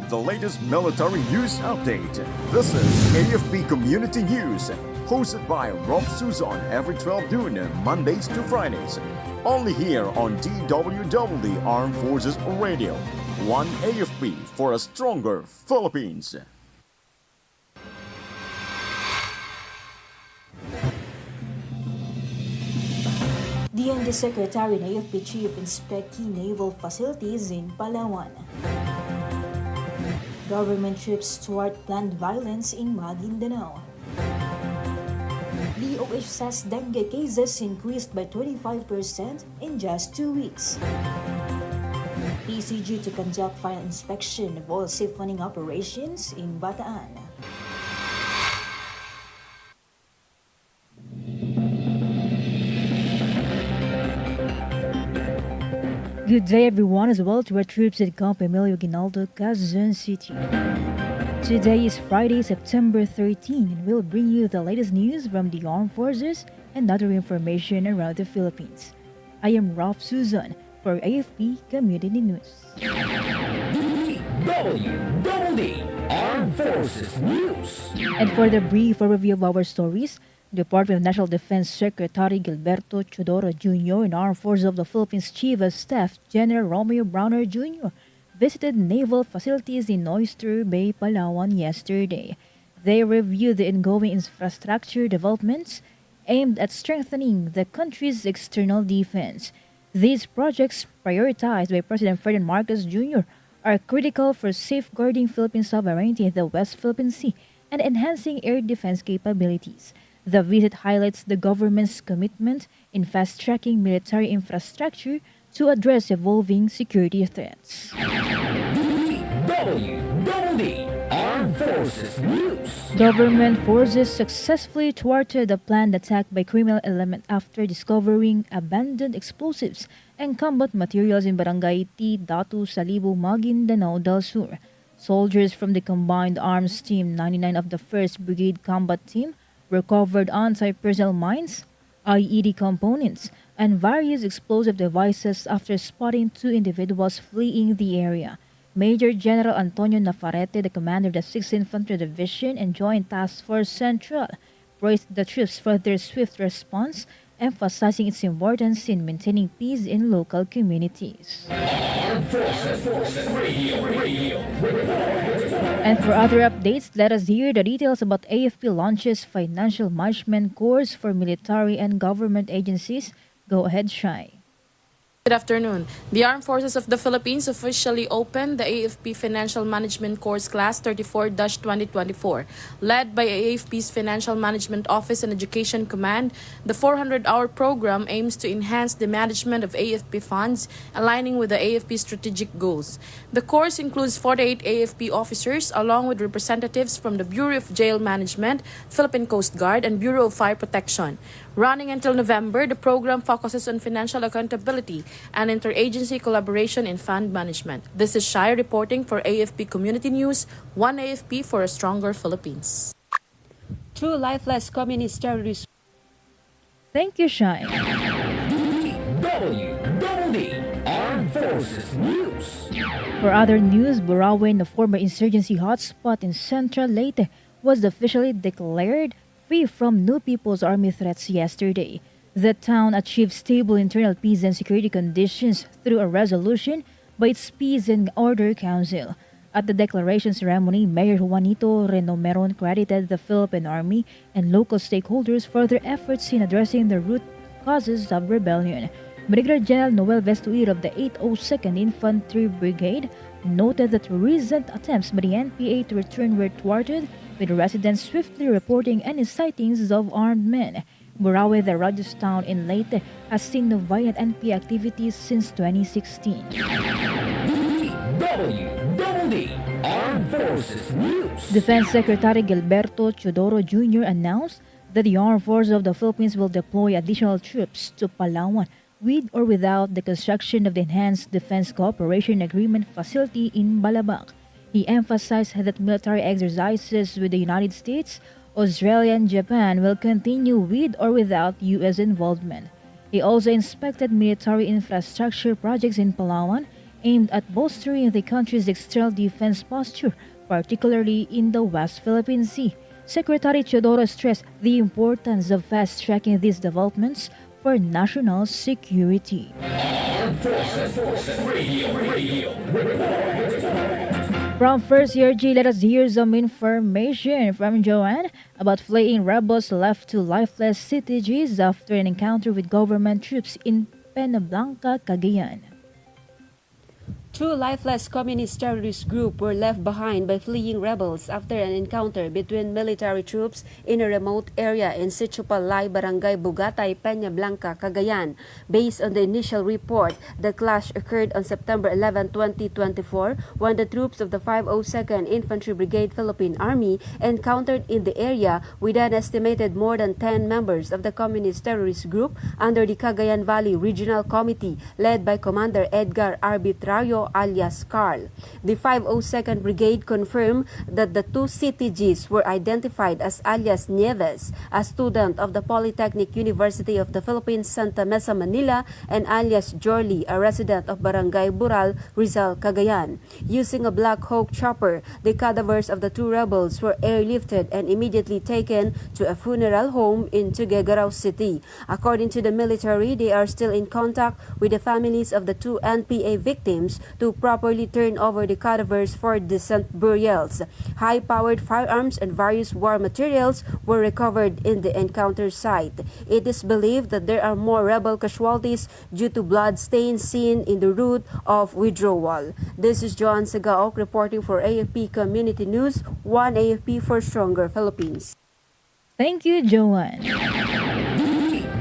the latest military news update. This is AFP Community News, hosted by Rofh Suzon every 12 noon, Mondays to Fridays. Only here on DWDD Armed Forces Radio. One AFP for a stronger Philippines. The Undersecretary and AFP Chief inspect key naval facilities in Palawan. Government troops thwart planned violence in Maguindanao. DOH says dengue cases increased by 25% in just 2 weeks. PCG to conduct final inspection of all siphoning operations in Bataan. Good day everyone, as well to our troops at Camp Emilio Ginaldo, Quezon City. Today is Friday, September 13, and we'll bring you the latest news from the armed forces and other information around the Philippines. I am Rofh Suzon for AFP Community News. DWDD Armed Forces News. And for the brief overview of our stories, Department of National Defense Secretary Gilberto Chodoro Jr. and Armed Forces of the Philippines Chief of Staff General Romeo Browner Jr. visited naval facilities in Oyster Bay, Palawan yesterday. They reviewed the ongoing infrastructure developments aimed at strengthening the country's external defense. These projects, prioritized by President Ferdinand Marcos Jr., are critical for safeguarding Philippine sovereignty in the West Philippine Sea and enhancing air defense capabilities. The visit highlights the government's commitment in fast-tracking military infrastructure to address evolving security threats. DWDD Armed Forces News. Government forces successfully thwarted a planned attack by criminal element after discovering abandoned explosives and combat materials in Barangay T. Datu, Salibu, Maguindanao del Sur. Soldiers from the Combined Arms Team 99 of the 1st Brigade Combat Team recovered anti-personnel mines, IED components, and various explosive devices after spotting 2 individuals fleeing the area. Major General Antonio Nafarrete, the commander of the 6th Infantry Division and Joint Task Force Central, praised the troops for their swift response, emphasizing its importance in maintaining peace in local communities. Armed Forces Radio. And for other updates, let us hear the details about AFP launches financial management course for military and government agencies. Go ahead, Shai. Good afternoon. The Armed Forces of the Philippines officially opened the AFP Financial Management Course Class 34-2024. Led by AFP's Financial Management Office and Education Command, the 400-hour program aims to enhance the management of AFP funds, aligning with the AFP strategic goals. The course includes 48 AFP officers, along with representatives from the Bureau of Jail Management, Philippine Coast Guard, and Bureau of Fire Protection. Running until November, the program focuses on financial accountability and interagency collaboration in fund management. This is Shai reporting for AFP Community News, one AFP for a stronger Philippines. True lifeless communist terrorists. Thank you, Shai. DWDD Armed Forces News. For other news, Burauen, the former insurgency hotspot in Central Leyte, was officially declared free from New People's Army threats yesterday. The town achieved stable internal peace and security conditions through a resolution by its Peace and Order Council. At the declaration ceremony, Mayor Juanito Renomeron credited the Philippine Army and local stakeholders for their efforts in addressing the root causes of rebellion. Brigadier General Noel Vestuir of the 802nd Infantry Brigade noted that recent attempts by the NPA to return were thwarted, with residents swiftly reporting any sightings of armed men. Buraue, the largest town in Leyte, has seen no violent NPA activities since 2016. DWDD Armed Forces News. Defense Secretary Gilberto Chodoro Jr. announced that the Armed Forces of the Philippines will deploy additional troops to Palawan with or without the construction of the Enhanced Defense Cooperation Agreement facility in Balabac. He emphasized that military exercises with the United States, Australia, and Japan will continue with or without U.S. involvement. He also inspected military infrastructure projects in Palawan, aimed at bolstering the country's external defense posture, particularly in the West Philippine Sea. Secretary Teodoro stressed the importance of fast-tracking these developments for national security. From First Year G, let us hear some information from Joanne about fleeing rebels left to lifeless CTGs after an encounter with government troops in Penablanca, Cagayan. Two lifeless communist terrorist group were left behind by fleeing rebels after an encounter between military troops in a remote area in Sitio-Palay, Barangay Bugatay, Peña Blanca, Cagayan. Based on the initial report, the clash occurred on September 11, 2024 when the troops of the 502nd Infantry Brigade Philippine Army encountered in the area with an estimated more than 10 members of the communist terrorist group under the Cagayan Valley Regional Committee led by Commander Edgar Arbitrario alias Carl. The 502nd Brigade confirmed that the two CTGs were identified as alias Nieves, a student of the Polytechnic University of the Philippines, Santa Mesa, Manila, and alias Jorly, a resident of Barangay Bural, Rizal, Cagayan. Using a Black Hawk chopper, the cadavers of the two rebels were airlifted and immediately taken to a funeral home in Tuguegarao City. According to the military, they are still in contact with the families of the two NPA victims to properly turn over the cadavers for decent burials. High-powered firearms and various war materials were recovered in the encounter site. It is believed that there are more rebel casualties due to blood stains seen in the route of withdrawal. This is Joan Sagaok reporting for AFP Community News, 1 AFP for Stronger Philippines. Thank you, Joanne.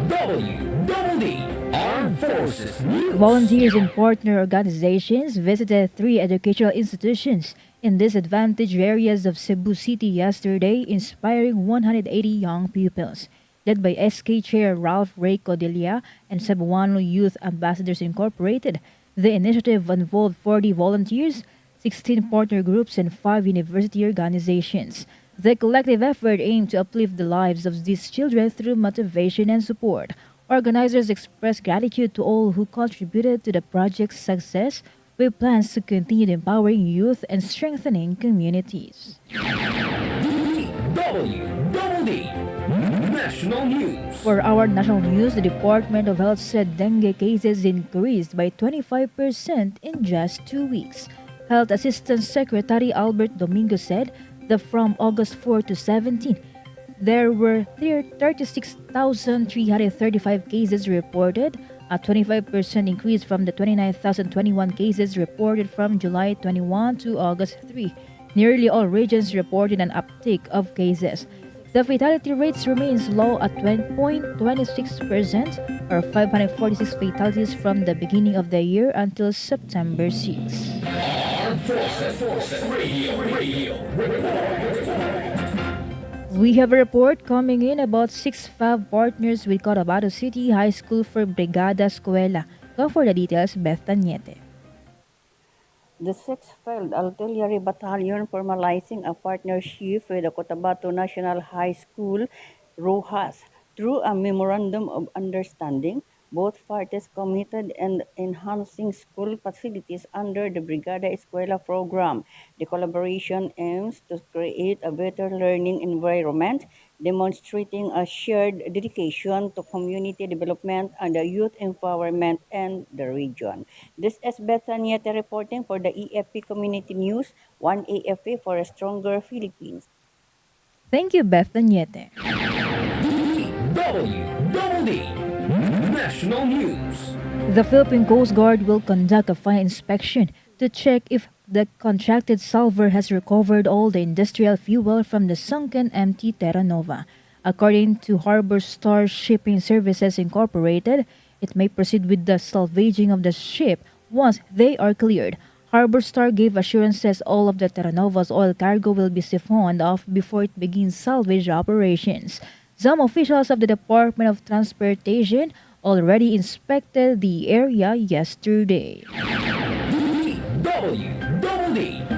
DWDD Armed Forces News. Volunteers and partner organizations visited 3 educational institutions in disadvantaged areas of Cebu City yesterday, inspiring 180 young pupils. Led by SK Chair Ralph Ray Codilla and Cebuano Youth Ambassadors Incorporated, the initiative involved 40 volunteers, 16 partner groups, and 5 university organizations. The collective effort aimed to uplift the lives of these children through motivation and support. Organizers expressed gratitude to all who contributed to the project's success, with plans to continue empowering youth and strengthening communities. DWDD National News. For our national news, the Department of Health said dengue cases increased by 25% in just 2 weeks. Health Assistant Secretary Albert Domingo said that from August 4 to 17, there were 36,335 cases reported, a 25% increase from the 29,021 cases reported from July 21 to August 3. Nearly all regions reported an uptick of cases. The fatality rates remains low at 20.26%, or 546 fatalities from the beginning of the year until September 6. Armed Forces Radio. We have a report coming in about 6 FAB partners with Cotabato City High School for Brigada Escuela. Go for the details, Beth Tanyete. The 6th Field Artillery Battalion formalizing a partnership with the Cotabato National High School, ROHAS, through a Memorandum of Understanding. Both parties committed in enhancing school facilities under the Brigada Escuela program. The collaboration aims to create a better learning environment, demonstrating a shared dedication to community development and the youth empowerment in the region. This is Beth Tanyete reporting for the AFP Community News, 1 AFP for a Stronger Philippines. Thank you, Beth Tanyete. DWDD National News. The Philippine Coast Guard will conduct a fine inspection to check if the contracted salvor has recovered all the industrial fuel from the sunken empty Terra Nova. According to Harbor Star Shipping Services Incorporated, it may proceed with the salvaging of the ship once they are cleared. Harbor Star gave assurances all of the Terra Nova's oil cargo will be siphoned off before it begins salvage operations. Some officials of the Department of Transportation already inspected the area yesterday. DWDD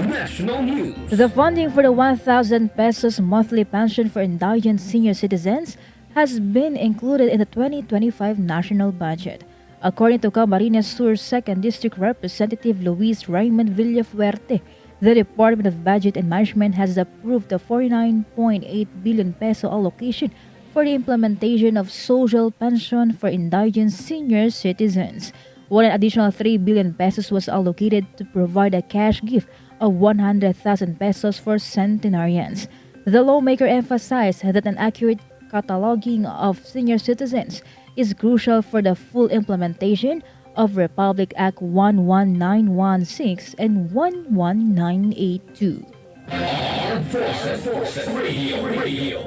National News. The funding for the 1,000 pesos monthly pension for indigent senior citizens has been included in the 2025 national budget. According to Camarines Sur's 2nd District Representative Luis Raymond Villafuerte, the Department of Budget and Management has approved the 49.8 billion peso allocation for the implementation of social pension for indigent senior citizens, while an additional 3 billion pesos was allocated to provide a cash gift of 100,000 pesos for centenarians. The lawmaker emphasized that an accurate cataloging of senior citizens is crucial for the full implementation of Republic Act 11916 and 11982. Armed Forces Radio.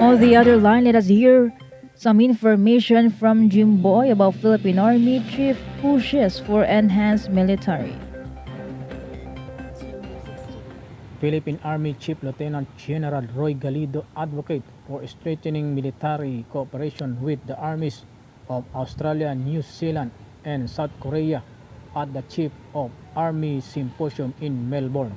On the other line, let us hear some information from Jimboy about Philippine Army Chief pushes for enhanced military. Philippine Army Chief Lieutenant General Roy Galido advocate for strengthening military cooperation with the armies of Australia, New Zealand, and South Korea at the Chief of Army Symposium in Melbourne.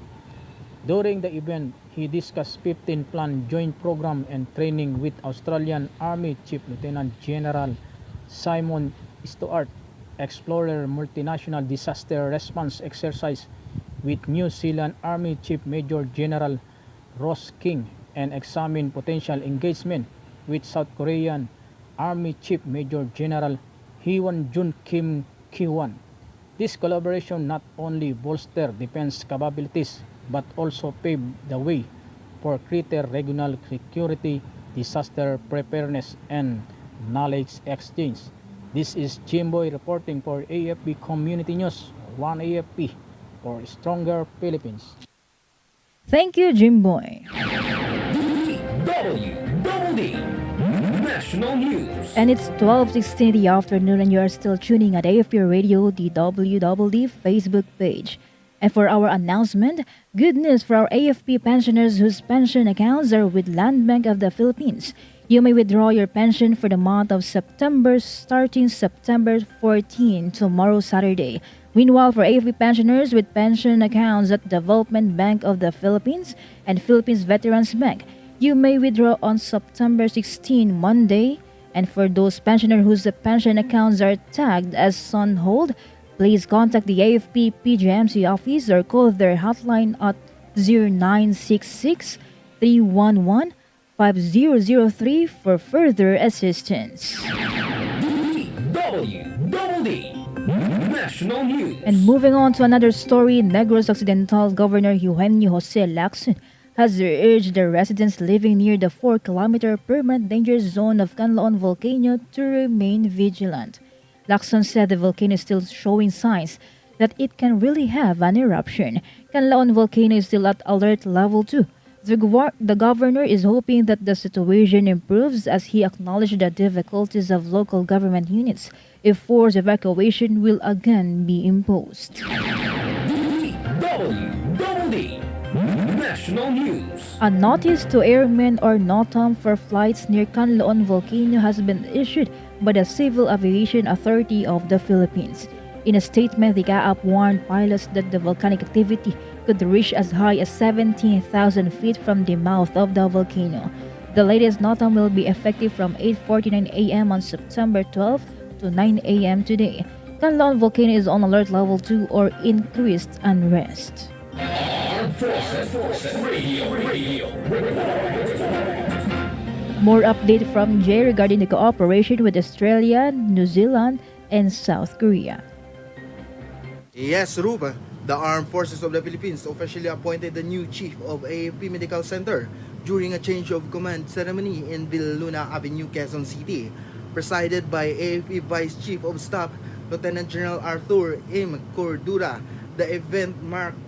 During the event, he discussed 15-plan joint program and training with Australian Army Chief Lieutenant General Simon Stewart, explorer multinational disaster response exercise with New Zealand Army Chief Major General Ross King, and examine potential engagement with South Korean Army Chief Major General Hyewon Jun Kim Ki-won. This collaboration not only bolster defense capabilities but also pave the way for greater regional security, disaster preparedness, and knowledge exchange. This is Jimboy reporting for AFP Community News, 1 AFP for Stronger Philippines. Thank you, Jimboy. DWDD National News. And it's 12:16 in the afternoon and you are still tuning at AFP Radio, the DWDD Facebook page. And for our announcement, good news for our AFP pensioners whose pension accounts are with Land Bank of the Philippines. You may withdraw your pension for the month of September starting September 14, tomorrow Saturday. Meanwhile, for AFP pensioners with pension accounts at Development Bank of the Philippines and Philippines Veterans Bank, you may withdraw on September 16, Monday. And for those pensioners whose pension accounts are tagged as on hold, please contact the AFP PGMC office or call their hotline at 0966 311 5003 for further assistance. DWDD National News. And moving on to another story, Negros Occidental Governor Eugenio Jose Lacson has urged the residents living near the 4-kilometer permanent danger zone of Canlaon volcano to remain vigilant. Lacson said the volcano is still showing signs that it can really have an eruption. Canlaon volcano is still at alert level 2. The governor is hoping that the situation improves as he acknowledged the difficulties of local government units if forced evacuation will again be imposed. DWDD National News. A notice to airmen or NOTAM for flights near Canlaon volcano has been issued by the Civil Aviation Authority of the Philippines. In a statement, the CAAP warned pilots that the volcanic activity could reach as high as 17,000 feet from the mouth of the volcano. The latest NOTAM will be effective from 8:49 a.m. on September 12 to 9 a.m. today. Canlaon volcano is on alert level 2 or increased unrest. Armed Forces Radio. More update from Jay regarding the cooperation with Australia, New Zealand, and South Korea. Yes, Rofh, the Armed Forces of the Philippines officially appointed the new chief of AFP Medical Center during a change of command ceremony in Villuna Avenue, Quezon City, presided by AFP Vice Chief of Staff Lieutenant General Arthur M. Cordura. The event marked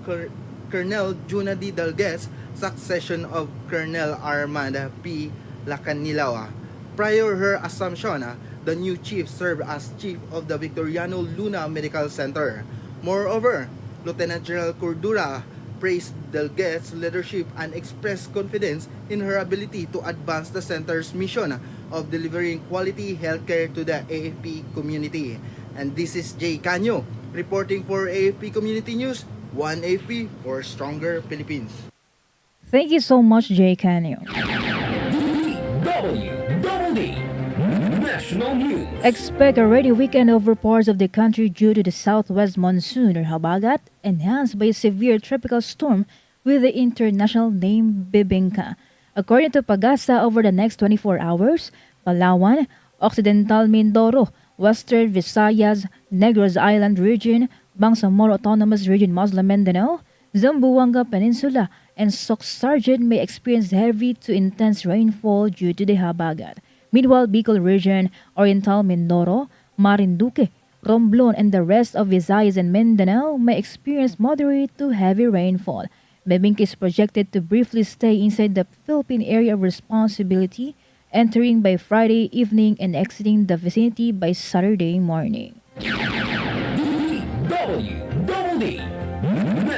Colonel Juna D. Dalguez' succession of Colonel Armanda P. Lacanilawa. Prior her assumption, the new chief served as chief of the Victoriano Luna Medical Center. Moreover, Lieutenant General Cordura praised Dalguez's leadership and expressed confidence in her ability to advance the center's mission of delivering quality healthcare to the AFP community. And this is Jay Canyo reporting for AFP Community News, 1 AFP for Stronger Philippines. Thank you so much, Jay Canyo. DWDD National News. Expect a rainy weekend over parts of the country due to the southwest monsoon or habagat, enhanced by a severe tropical storm with the international name Bibingka. According to Pagasa, over the next 24 hours, Palawan, Occidental Mindoro, Western Visayas, Negros Island region, Bangsamoro Autonomous Region, Muslim Mindanao, Zamboanga Peninsula, and Soc-Sargent may experience heavy to intense rainfall due to the habagat. Meanwhile, Bicol region, Oriental Mindoro, Marinduque, Romblon, and the rest of Visayas and Mindanao may experience moderate to heavy rainfall. Bebingka is projected to briefly stay inside the Philippine area of responsibility, entering by Friday evening and exiting the vicinity by Saturday morning. DWDD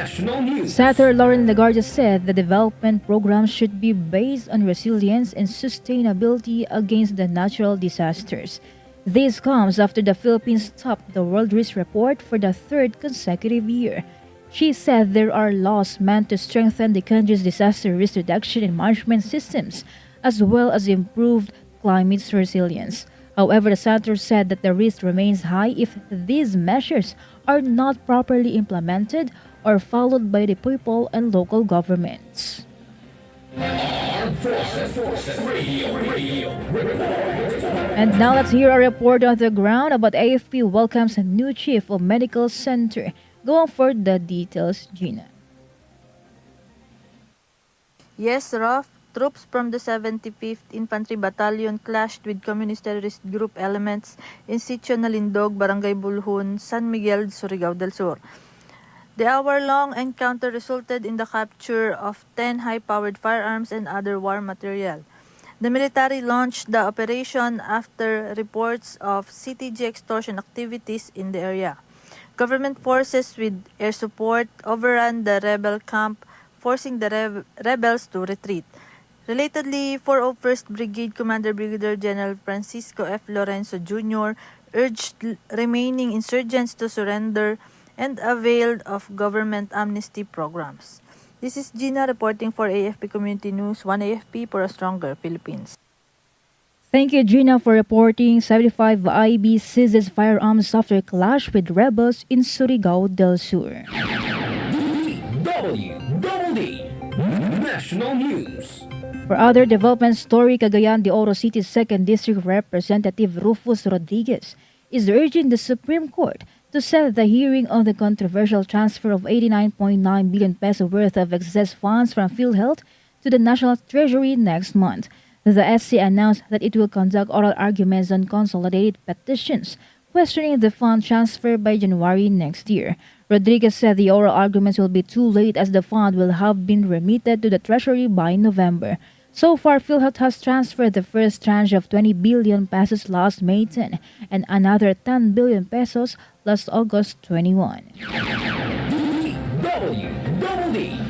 National News. Senator Lauren Legarda said the development program should be based on resilience and sustainability against the natural disasters. This comes after the Philippines topped the World Risk Report for the third consecutive year. She said there are laws meant to strengthen the country's disaster risk reduction and management systems, as well as improved climate resilience. However, the senator said that the risk remains high if these measures are not properly implemented or followed by the people and local governments. Armed Forces Radio Report. And now let's hear a report on the ground about AFP welcomes a new chief of medical center. Go on for the details, Gina. Yes, Rofh, troops from the 75th Infantry Battalion clashed with communist terrorist group elements in Sitio Nalindog, Barangay Bulhon, San Miguel, Surigao del Sur. The hour-long encounter resulted in the capture of 10 high-powered firearms and other war material. The military launched the operation after reports of CTG extortion activities in the area. Government forces with air support overran the rebel camp, forcing the rebels to retreat. Relatedly, 401st Brigade Commander Brigadier General Francisco F. Lorenzo Jr. urged remaining insurgents to surrender and availed of government amnesty programs. This is Gina reporting for AFP Community News, 1 AFP for a stronger Philippines. Thank you, Gina, for reporting. 75 IB seizes firearms after clash with rebels in Surigao del Sur. DWDD National News. For other development story, Cagayan de Oro City's 2nd District Representative Rufus Rodriguez is urging the Supreme Court to set the hearing on the controversial transfer of 89.9 billion peso worth of excess funds from PhilHealth to the National Treasury next month. The SC announced that it will conduct oral arguments on consolidated petitions questioning the fund transfer by January next year. Rodriguez said the oral arguments will be too late as the fund will have been remitted to the Treasury by November. So far, PhilHealth has transferred the first tranche of 20 billion pesos last May 10 and another 10 billion pesos last August 21. DWDD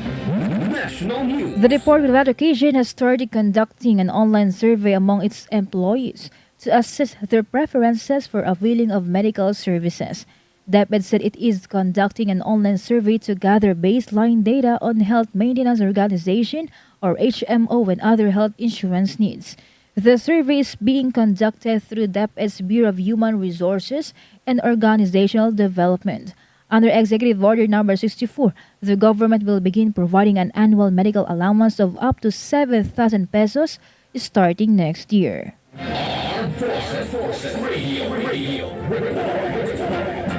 National News. The Department of Education has started conducting an online survey among its employees to assess their preferences for availing of medical services. DepEd said it is conducting an online survey to gather baseline data on Health Maintenance Organization or HMO and other health insurance needs. The survey is being conducted through DepEd's Bureau of Human Resources and Organizational Development. Under Executive Order Number 64, the government will begin providing an annual medical allowance of up to 7,000 pesos starting next year. Armed Forces Radio Report.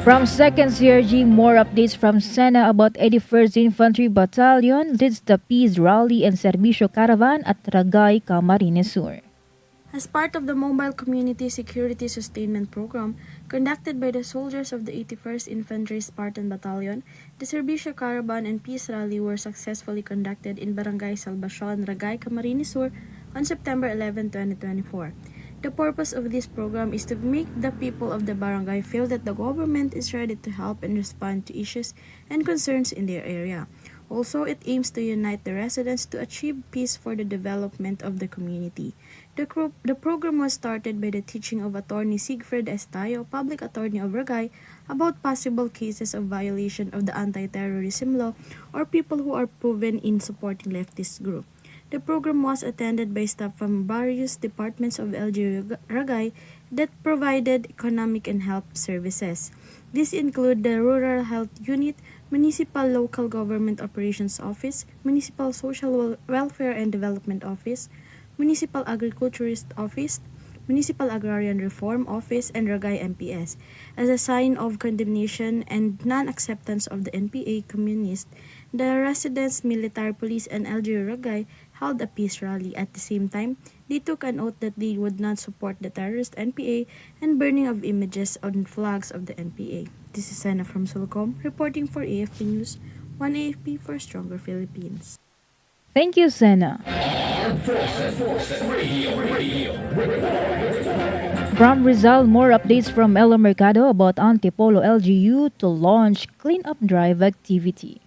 From 2nd CRG, more updates from Sena about 81st Infantry Battalion leads the Peace Rally and Serbisyo Caravan at Ragay, Camarines Sur. As part of the Mobile Community Security Sustainment Program conducted by the soldiers of the 81st Infantry Spartan Battalion, the Serbisyo Caravan and Peace Rally were successfully conducted in Barangay Salvacion, Ragay, Camarines Sur on September 11, 2024. The purpose of this program is to make the people of the barangay feel that the government is ready to help and respond to issues and concerns in their area. Also, it aims to unite the residents to achieve peace for the development of the community. The program was started by the teaching of Attorney Sigfred Estayo, Public Attorney of Ragay, about possible cases of violation of the anti-terrorism law or people who are proven in supporting leftist group. The program was attended by staff from various departments of LG Ragay that provided economic and health services. These include the Rural Health Unit, Municipal Local Government Operations Office, Municipal Social Welfare and Development Office, Municipal Agriculturist Office, Municipal Agrarian Reform Office, and Ragay MPS. As a sign of condemnation and non-acceptance of the NPA communist, the residents, military police, and LGU Ragay held a peace rally. At the same time, they took an oath that they would not support the terrorist NPA and burning of images on flags of the NPA. This is Sana from Sulcom, reporting for AFP News, 1 AFP for Stronger Philippines. Thank you, Sena. From Rizal, more updates from Ella Mercado about Antipolo LGU to launch cleanup drive activity.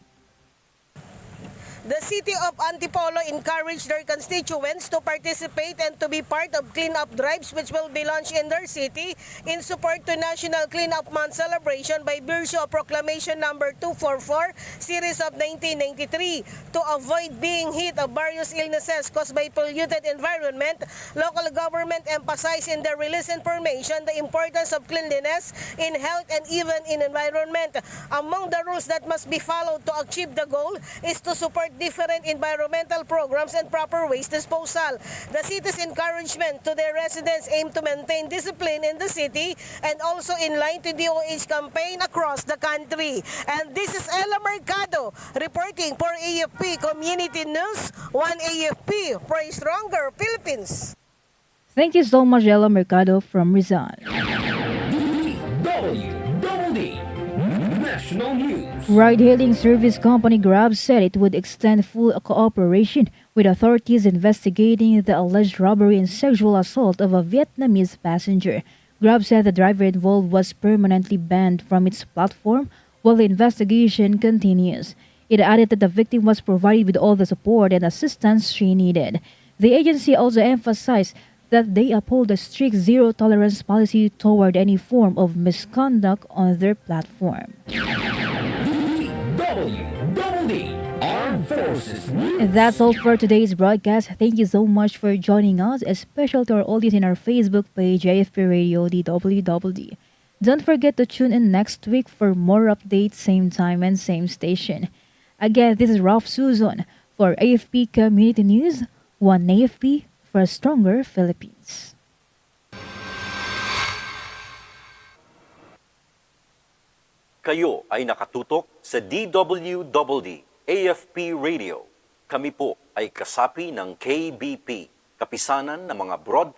The city of Antipolo encouraged their constituents to participate and to be part of cleanup drives which will be launched in their city in support to National Cleanup Month celebration by virtue of Proclamation number 244, series of 1993. To avoid being hit of various illnesses caused by polluted environment, local government emphasized in their release information the importance of cleanliness in health and even in environment. Among the rules that must be followed to achieve the goal is to support different environmental programs and proper waste disposal. The city's encouragement to their residents aim to maintain discipline in the city and also in line to DOH campaign across the country. And this is Ella Mercado reporting for AFP Community News, 1 AFP for a Stronger Philippines. Thank you so much, Ella Mercado from Rizal. DWDD National News. Ride-hailing service company Grab said it would extend full cooperation with authorities investigating the alleged robbery and sexual assault of a Vietnamese passenger. Grab said the driver involved was permanently banned from its platform while the investigation continues. It added that the victim was provided with all the support and assistance she needed. The agency also emphasized that they uphold a strict zero-tolerance policy toward any form of misconduct on their platform. DWDD Armed Forces News. And that's all for today's broadcast. Thank you so much for joining us, especially to our audience in our Facebook page, AFP Radio DWDD. Don't forget to tune in next week for more updates, same time and same station. Again, this is Rofh Suzon for AFP Community News, 1 AFP for a Stronger Philippines. Kayo ay nakatutok sa DWDD AFP Radio. Kami po ay kasapi ng KBP, Kapisanan ng mga Broadcast